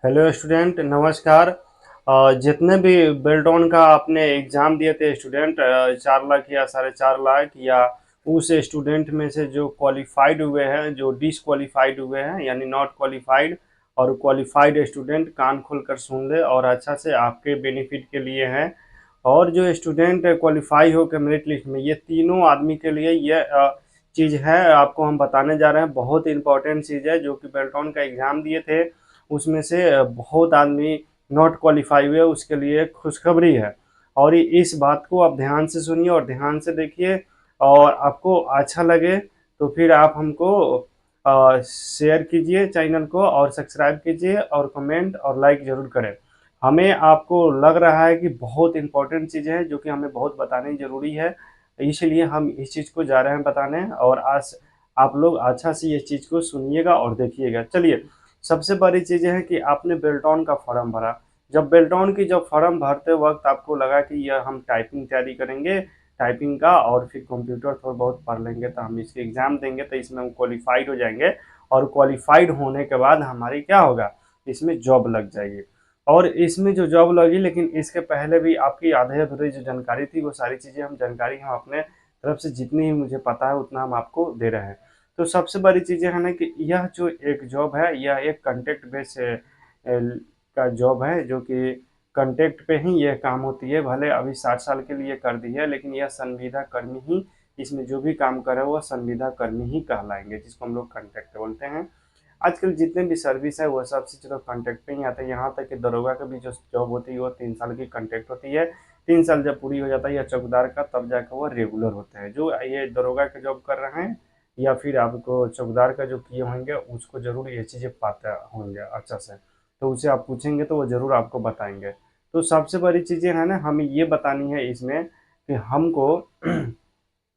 Hello student, नमस्कार। जितने भी बेल्टॉन का आपने एग्ज़ाम दिए थे स्टूडेंट, 4 लाख या 4.5 लाख, या उस स्टूडेंट में से जो क्वालिफाइड हुए हैं, जो डिसक्वालीफाइड हुए हैं, यानी नॉट क्वालिफाइड और क्वालिफाइड स्टूडेंट, कान खोल कर सुन ले और अच्छा से आपके बेनिफिट के लिए है। और जो स्टूडेंट क्वालिफाई हो के मेरिट लिस्ट में, ये तीनों आदमी के लिए ये चीज़ है, आपको हम बताने जा रहे हैं। बहुत इंपॉर्टेंट चीज़ है, जो कि बेल्टॉन का एग्ज़ाम दिए थे उसमें से बहुत आदमी नॉट क्वालिफाई हुए, उसके लिए खुशखबरी है। और इस बात को आप ध्यान से सुनिए और ध्यान से देखिए, और आपको अच्छा लगे तो फिर आप हमको शेयर कीजिए चैनल को, और सब्सक्राइब कीजिए, और कमेंट और लाइक ज़रूर करें। हमें आपको लग रहा है कि बहुत इंपॉर्टेंट चीज़ है, जो कि हमें बहुत बतानी ज़रूरी है, इसलिए हम इस चीज़ को जा रहे हैं बताने। और आज आप लोग अच्छा से ये चीज़ को सुनिएगा और देखिएगा। चलिए, सबसे बड़ी चीज़ है कि आपने बेल्टॉन का फॉर्म भरा। जब बेल्टॉन की जब फॉर्म भरते वक्त आपको लगा कि यह हम टाइपिंग तैयारी करेंगे, टाइपिंग का, और फिर कंप्यूटर थोड़ा बहुत पढ़ लेंगे तो हम इसके एग्ज़ाम देंगे तो इसमें हम क्वालिफाइड हो जाएंगे। और क्वालिफाइड होने के बाद हमारी क्या होगा, इसमें जॉब लग जाएगी। और इसमें जो जॉब लगी, लेकिन इसके पहले भी आपकी आधे अधूरी जो जानकारी थी, वो सारी चीज़ें हम अपने तरफ से जितनी ही मुझे पता है उतना हम आपको दे रहे हैं। तो सबसे बड़ी चीज़ें है ना कि यह जो एक जॉब है, यह एक कॉन्ट्रैक्ट बेस का जॉब है, जो कि कॉन्ट्रैक्ट पे ही यह काम होती है। भले अभी 60 साल के लिए कर दी है, लेकिन यह संविदा कर्मी ही, इसमें जो भी काम करे वह संविदा कर्मी ही कहलाएंगे, जिसको हम लोग कॉन्ट्रैक्ट बोलते हैं। आजकल जितने भी सर्विस है वो सब सिर्फ कॉन्ट्रैक्ट पे ही आते हैं। यहाँ तक कि दरोगा का भी जो जॉब होती है वो 3 साल की कॉन्ट्रैक्ट होती है। 3 साल जब पूरी हो जाता है, या चौकीदार का, तब जाकर वो रेगुलर होते हैं। जो ये दरोगा का जॉब कर रहे हैं या फिर आपको चौकीदार का जो किए होंगे, उसको ज़रूर ये चीज़ें पता होंगे अच्छा से, तो उसे आप पूछेंगे तो वो ज़रूर आपको बताएंगे। तो सबसे बड़ी चीज़ें है ना, हमें ये बतानी है इसमें कि हमको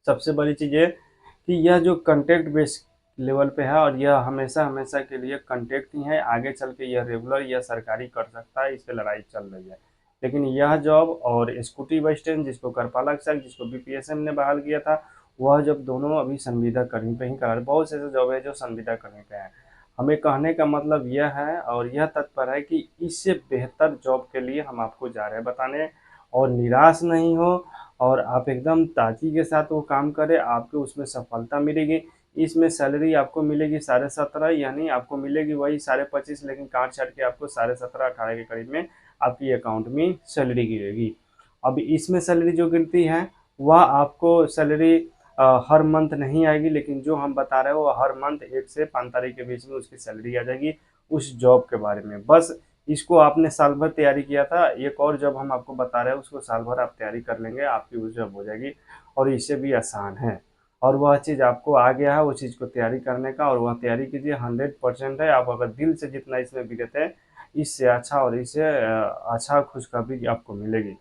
सबसे बड़ी चीज़ ये कि यह जो कॉन्ट्रैक्ट बेस लेवल पे है, और यह हमेशा हमेशा के लिए कॉन्ट्रैक्ट ही है। आगे चल के यह रेगुलर या सरकारी कर सकता है, इस पे लड़ाई चल रही है। लेकिन यह जॉब और स्कूटी बस स्टैंड, जिसको करपालक सर, जिसको बीपीएसएम ने बहाल किया था, वह जब दोनों अभी संविदा कर्मी पे ही करा। बहुत से ऐसे जॉब है जो संविदा कर्मी पे है। हमें कहने का मतलब यह है, और यह तत्पर है कि इससे बेहतर जॉब के लिए हम आपको जा रहे हैं बताने। और निराश नहीं हो, और आप एकदम ताज़गी के साथ वो काम करें, आपको उसमें सफलता मिलेगी। इसमें सैलरी आपको मिलेगी 17.5, यानी आपको मिलेगी वही 25.5, लेकिन काट छाट के आपको 17.5-18 के करीब में आपकी अकाउंट में सैलरी गिरेगी। अब इसमें सैलरी जो गिरती है, वह आपको सैलरी हर मंथ नहीं आएगी, लेकिन जो हम बता रहे हैं वो हर मंथ 1 से 5 तारीख के बीच में उसकी सैलरी आ जाएगी उस जॉब के बारे में। बस इसको आपने साल भर तैयारी किया था, एक और जॉब हम आपको बता रहे हैं, उसको साल भर आप तैयारी कर लेंगे, आपकी वो जॉब हो जाएगी। और इससे भी आसान है, और वह चीज़ आपको आ गया है, वो चीज़ को तैयारी करने का, और वह तैयारी कीजिए। 100% है। आप अगर दिल से जितना इसमें विगत है, इससे अच्छा और इससे अच्छा खुशखबरी आपको मिलेगी।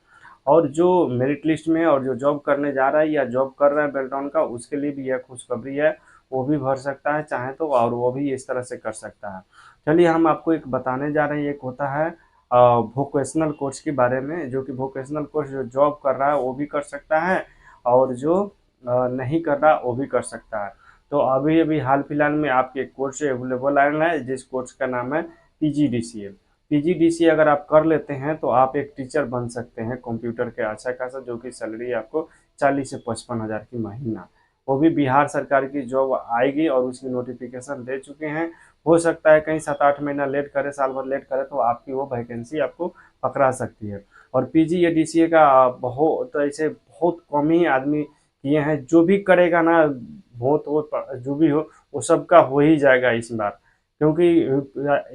और जो मेरिट लिस्ट में और जो जॉब करने जा रहा है या जॉब कर रहा है बेल्टॉन का, उसके लिए भी यह खुशखबरी है। वो भी भर सकता है चाहे तो, और वो भी इस तरह से कर सकता है। चलिए, हम आपको एक बताने जा रहे हैं। एक होता है वोकेशनल कोर्स के बारे में, जो कि वोकेशनल कोर्स जो जॉब कर रहा है वो भी कर सकता है, और जो नहीं कर रहा वो भी कर सकता है। तो अभी अभी हाल फिलहाल में आपके कोर्स अवेलेबल आया है, जिस कोर्स का नाम है पीजीडीसीए। पीजीडीसीए अगर आप कर लेते हैं तो आप एक टीचर बन सकते हैं कंप्यूटर के, अच्छा खासा, जो कि सैलरी आपको 40 से 55 हज़ार की महीना। वो भी बिहार सरकार की जॉब आएगी, और उसकी नोटिफिकेशन दे चुके हैं। हो सकता है कहीं 7-8 महीना लेट करे, साल भर लेट करे, तो आपकी वो वैकेंसी आपको पकड़ा सकती है। और पीजीडीसीए का बहुत ऐसे बहुत कम ही आदमी किए हैं। जो भी करेगा ना, बहुत हो जो भी हो, वो सबका हो ही जाएगा इस बार, क्योंकि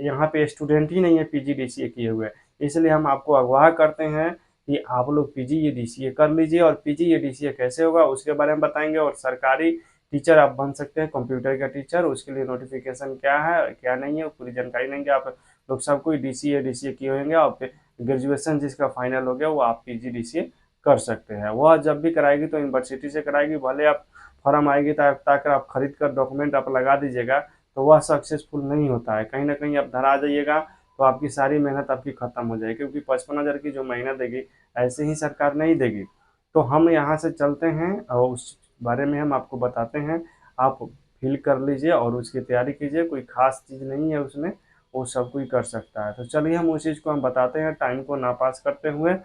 यहाँ पे स्टूडेंट ही नहीं है पीजीडीसीए किए हुए। इसलिए हम आपको अगवा करते हैं कि आप लोग पीजीडीसीए कर लीजिए। और पीजीडीसीए कैसे होगा उसके बारे में बताएंगे। और सरकारी टीचर आप बन सकते हैं, कंप्यूटर का टीचर। उसके लिए नोटिफिकेशन क्या है क्या नहीं है पूरी जानकारी लेंगे। आप लोग सब कोई डीसीए किए होंगे, और ग्रेजुएशन जिसका फाइनल हो गया वो आप पीजीडीसीए कर सकते हैं। वह जब भी कराएगी तो यूनिवर्सिटी से कराएगी। भले आप फॉर्म आएगी ताकि आप खरीद कर डॉक्यूमेंट आप लगा दीजिएगा, तो वह सक्सेसफुल नहीं होता है। कहीं ना कहीं आप धरा जाइएगा तो आपकी सारी मेहनत आपकी खत्म हो जाएगी, क्योंकि 55 हज़ार की जो महीना देगी, ऐसे ही सरकार नहीं देगी। तो हम यहाँ से चलते हैं और उस बारे में हम आपको बताते हैं। आप फिल कर लीजिए और उसकी तैयारी कीजिए, कोई खास चीज़ नहीं है उसमें। वो सब कोई कर सकता है। तो चलिए हम उस चीज़ को हम बताते हैं टाइम को नापास करते हुए।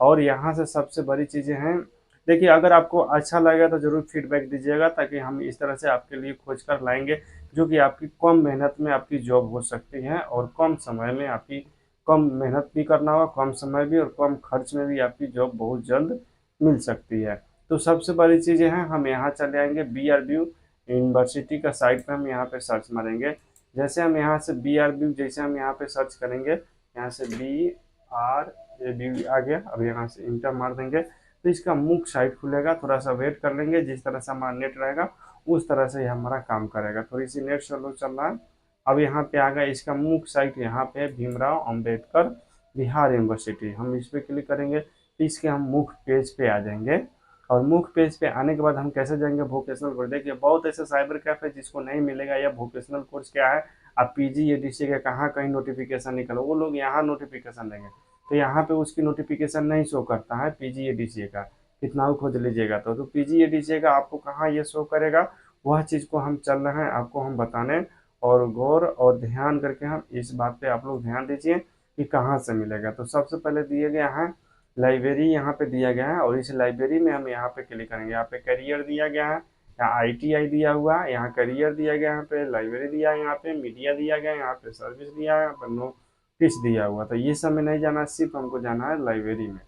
और यहाँ से सबसे बड़ी चीज़ें हैं, देखिए अगर आपको अच्छा लगेगा तो ज़रूर फीडबैक दीजिएगा, ताकि हम इस तरह से आपके लिए खोज कर लाएंगे जो कि आपकी कम मेहनत में आपकी जॉब हो सकती है, और कम समय में आपकी, कम मेहनत भी करना होगा, कम समय भी, और कम खर्च में भी आपकी जॉब बहुत जल्द मिल सकती है। तो सबसे बड़ी चीज़ें हैं, हम यहाँ चले आएंगे BRBU यूनिवर्सिटी का साइट पे, हम यहाँ पे सर्च मारेंगे। जैसे हम यहाँ से BRBU जैसे हम यहाँ पे सर्च करेंगे, यहाँ से BRABU आ गया। अब यहाँ से इंटर मार देंगे तो इसका मुख्य साइट खुलेगा। थोड़ा सा वेट कर लेंगे, जिस तरह से हमारा नेट रहेगा उस तरह से ये हमारा काम करेगा। थोड़ी सी नेट स्लो चल रहा है। अब यहाँ पे आ गया, इसका मुख्य साइट यहाँ पे भीमराव अंबेडकर बिहार यूनिवर्सिटी, हम इस पे क्लिक करेंगे तो इसके हम मुख्य पेज पे आ जाएंगे। और मुख्य पेज पे आने के बाद हम कैसे जाएंगे वोकेशनल कोर्स। देखिए बहुत ऐसे साइबर कैफे जिसको नहीं मिलेगा या वोकेशनल कोर्स क्या है, आप PGEDC के कहाँ कहीं नोटिफिकेशन निकलो, वो लोग यहाँ नोटिफिकेशन देंगे, तो यहाँ पे उसकी नोटिफिकेशन नहीं शो करता है PGEDC का, कितना भी खोज लीजिएगा। तो PGEDC का आपको कहाँ ये शो करेगा, वह चीज़ को हम चल रहे हैं आपको हम बताने। और गौर और ध्यान करके हम इस बात पे आप लोग ध्यान दीजिए कि कहाँ से मिलेगा। तो सबसे पहले दिए गया है लाइब्रेरी, यहाँ पे दिया गया है, और इस लाइब्रेरी में हम यहाँ पे क्लिक करेंगे। यहाँ पे करियर दिया गया है, यहाँ ITI दिया हुआ है, यहाँ करियर दिया गया है, यहाँ पे लाइब्रेरी दिया है, यहाँ पे मीडिया दिया गया है, यहाँ पे सर्विस दिया है, यहाँ पे नोटिस दिया हुआ। तो ये सब में नहीं जाना, सिर्फ हमको जाना है लाइब्रेरी में।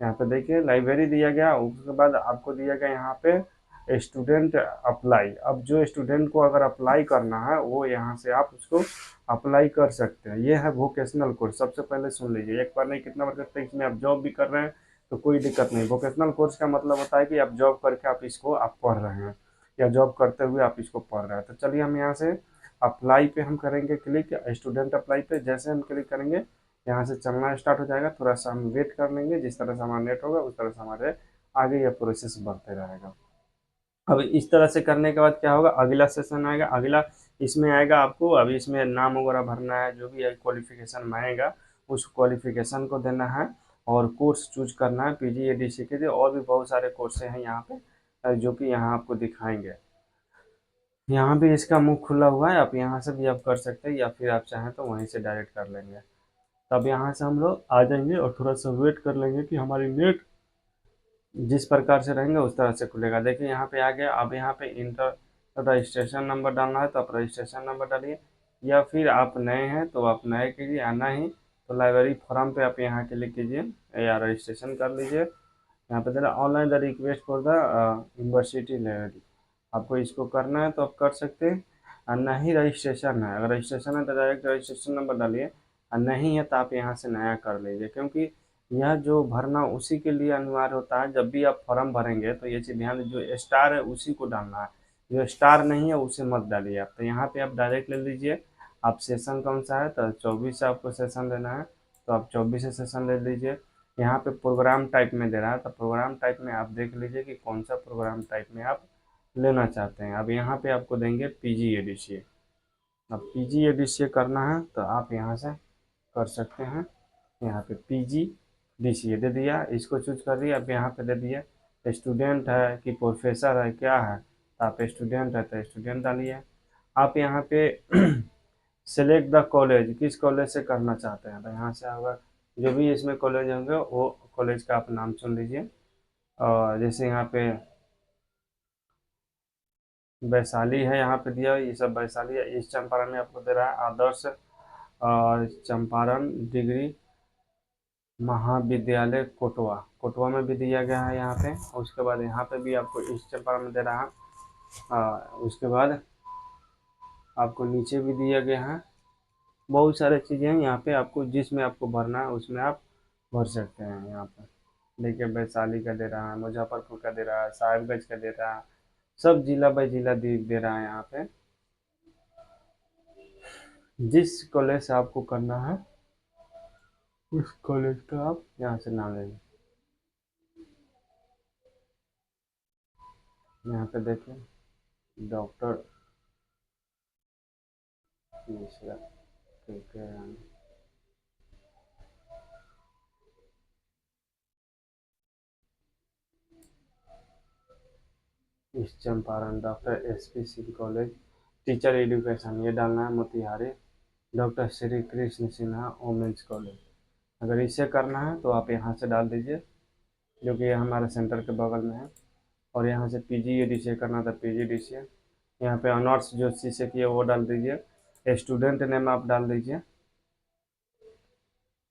यहाँ पे देखिए लाइब्रेरी दिया गया, उसके बाद आपको दिया गया यहाँ पे स्टूडेंट अप्लाई। अब जो स्टूडेंट को अगर अप्लाई करना है वो यहाँ से आप उसको अप्लाई कर सकते हैं। ये है वोकेशनल कोर्स। सबसे पहले सुन लीजिए, एक बार नहीं कितना बार करते हैं, इसमें आप जॉब भी कर रहे हैं तो कोई दिक्कत नहीं। वोकेशनल कोर्स का मतलब होता है कि आप जॉब करके आप इसको आप पढ़ रहे हैं, या जॉब करते हुए आप इसको पढ़ रहे हैं। तो चलिए हम यहाँ से अप्लाई पे हम करेंगे क्लिक, स्टूडेंट अप्लाई पे जैसे हम क्लिक करेंगे यहाँ से चलना स्टार्ट हो जाएगा। थोड़ा सा हम वेट कर लेंगे, जिस तरह से हमारा नेट होगा उस तरह से हमारे आगे यह प्रोसेस बढ़ते रहेगा। अब इस तरह से करने के बाद क्या होगा, अगला सेशन आएगा। अगला इसमें आएगा आपको, अभी इसमें नाम वगैरह भरना है, जो भी क्वालिफिकेशन मांगेगा उस क्वालिफिकेशन को देना है, और कोर्स चूज करना है PGEDC के लिए। और भी बहुत सारे कोर्स हैं यहाँ पे जो कि यहाँ आपको दिखाएंगे। यहाँ भी इसका मुंह खुला हुआ है, आप यहाँ से भी आप कर सकते हैं, या फिर आप चाहें तो वहीं से डायरेक्ट कर लेंगे। तब यहाँ से हम लोग आ जाएंगे और थोड़ा सा वेट कर लेंगे कि हमारी नेट जिस प्रकार से रहेंगे उस तरह से खुलेगा। देखिए यहाँ पे आ गया। अब यहाँ पे इंटर रजिस्ट्रेशन नंबर डालना है तो आप रजिस्ट्रेशन नंबर डालिए, या फिर आप नए हैं तो आप नए कीजिए, आना ही तो लाइब्रेरी फॉर्म पे आप यहाँ क्लिक कीजिए या रजिस्ट्रेशन कर लीजिए। यहाँ पे देना online the request for the university library, आपको इसको करना है तो आप कर सकते हैं। और नहीं रजिस्ट्रेशन है, अगर रजिस्ट्रेशन है तो डायरेक्ट रजिस्ट्रेशन नंबर डालिए, और नहीं है तो आप यहाँ से नया कर लीजिए, क्योंकि यह जो भरना उसी के लिए अनिवार्य होता है। जब भी आप फॉर्म भरेंगे तो ये चीज़ ध्यान दीजिए, जो स्टार है उसी को डालना है, जो स्टार नहीं है उसे मत डालिए आप। तो यहाँ पे आप डायरेक्ट ले लीजिए। आप सेशन कौन सा है, तो 24 से आपको सेशन लेना है तो आप 24 से सेशन ले लीजिए। यहाँ पे प्रोग्राम टाइप में दे रहा है तो प्रोग्राम टाइप में आप देख लीजिए कि कौन सा प्रोग्राम टाइप में आप लेना चाहते हैं। अब यहाँ पे आपको देंगे PGEDC। अब PGEDC करना है तो आप यहाँ से कर सकते हैं। यहाँ पे PGDCA दे दिया, इसको चूज कर दिया। अब यहाँ पे दे दिया स्टूडेंट है कि प्रोफेसर है क्या है, तो आप स्टूडेंट है तो स्टूडेंट डालिए। आप यहाँ पे सेलेक्ट द कॉलेज, किस कॉलेज से करना चाहते हैं, तो यहाँ से होगा जो भी इसमें कॉलेज होंगे वो कॉलेज का आप नाम चुन लीजिए। और जैसे यहाँ पे वैशाली है, यहाँ पे दिया ये सब वैशाली है। इस चंपारण में आपको दे रहा है आदर्श चंपारण डिग्री महाविद्यालय कोटवा, कोटवा में भी दिया गया है यहाँ पे। उसके बाद यहाँ पे भी आपको इस चंपारण में दे रहा है। उसके बाद आपको नीचे भी दिया गया है। बहुत सारे चीज़ें हैं यहाँ पे, आपको जिसमें आपको भरना है उसमें आप भर सकते हैं। यहाँ पर देखिए वैशाली का दे रहा है, मुजफ्फरपुर का दे रहा है, साहिबगंज का दे रहा है, सब जिला बाई जिला दे रहा है यहाँ पे। जिस कॉलेज से आपको करना है उस कॉलेज का आप यहाँ से नाम लेंगे। यहाँ पे देखिए डॉक्टर मिश्रा, ठीक है। इस Champaran doctor SP Singh college teacher education ये डालना है Motihari. Doctor Shri Krishna Sinha women's college. अगर इसे करना है तो आप यहाँ से डाल दीजिए, जो कि ये हमारे सेंटर के बगल में है। और यहाँ से PGDCA करना था, PGDCA। यहाँ पे ऑनर्स जो सी से किए वो डाल दीजिए। स्टूडेंट नेम आप डाल दीजिए,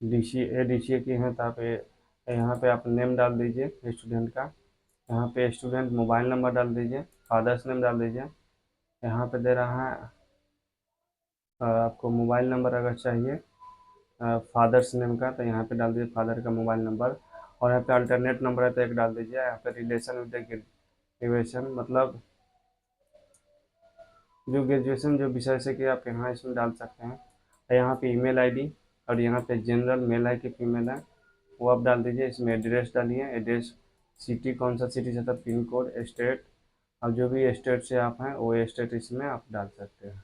DCA की हैं तो आप यहाँ पे आप नेम डाल दीजिए स्टूडेंट का। यहाँ पे स्टूडेंट मोबाइल नंबर डाल दीजिए, फादर्स नेम डाल दीजिए। यहाँ पे दे रहा है आपको मोबाइल नंबर अगर चाहिए फादर्स नेम का, तो यहाँ पे डाल दीजिए फादर का मोबाइल नंबर। और यहाँ पे अल्टरनेट नंबर है तो एक डाल दीजिए। यहाँ पे रिलेशन विद ग्रेजुएशन, मतलब जो ग्रेजुएशन जो विषय से कि आप यहाँ इसमें डाल सकते हैं। यहाँ पे ईमेल आईडी, और यहाँ पे जनरल मेल है कि फीमेल है वो आप डाल दीजिए। इसमें एड्रेस डालिए, एड्रेस सिटी कौन सा सिटी से, पिन कोड, स्टेट, और जो भी स्टेट से आप हैं वो स्टेट इसमें आप डाल सकते हैं।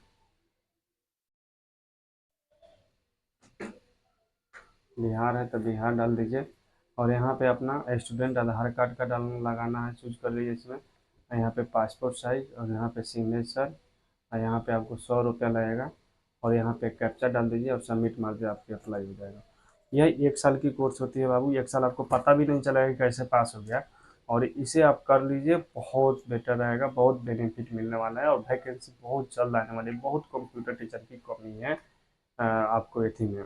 बिहार है तो बिहार डाल दीजिए। और यहाँ पे अपना स्टूडेंट आधार कार्ड का डालना लगाना है, चूज कर लीजिए इसमें। यहाँ पे पासपोर्ट साइज, और यहाँ पे सिग्नेचर, और यहाँ पे आपको 100 रुपया लगेगा। और यहाँ पे कैप्चा डाल दीजिए और सबमिट मार दिया, आपके अप्लाई हो जाएगा। यह 1 साल की कोर्स होती है बाबू, 1 साल आपको पता भी नहीं चलेगा कि कैसे पास हो गया। और इसे आप कर लीजिए, बहुत बेटर रहेगा, बहुत बेनिफिट मिलने वाला है। और वैकेंसी बहुत जल्द आने वाली है, बहुत कंप्यूटर टीचर की कमी है आपको एथी में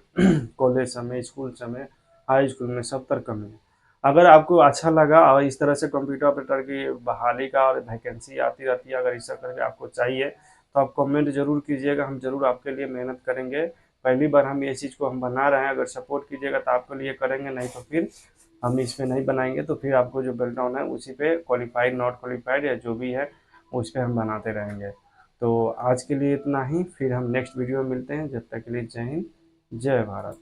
कॉलेज समय, स्कूल समय, हाई स्कूल में सब तर कमी है। अगर आपको अच्छा लगा और इस तरह से कंप्यूटर ऑपरेटर की बहाली का और वैकेंसी आती रहती है, अगर इस करके आपको चाहिए तो आप कमेंट जरूर कीजिएगा, हम जरूर आपके लिए मेहनत करेंगे। पहली बार हम ये चीज़ को हम बना रहे हैं, अगर सपोर्ट कीजिएगा तो आपके लिए करेंगे, नहीं तो फिर हम इस पे नहीं बनाएंगे। तो फिर आपको जो बेल्ट ऑन है उसी पे क्वालिफाइड, नॉट क्वालिफाइड या जो भी है उस पे हम बनाते रहेंगे। तो आज के लिए इतना ही, फिर हम नेक्स्ट वीडियो में मिलते हैं। जब तक के लिए जय हिंद, जय भारत।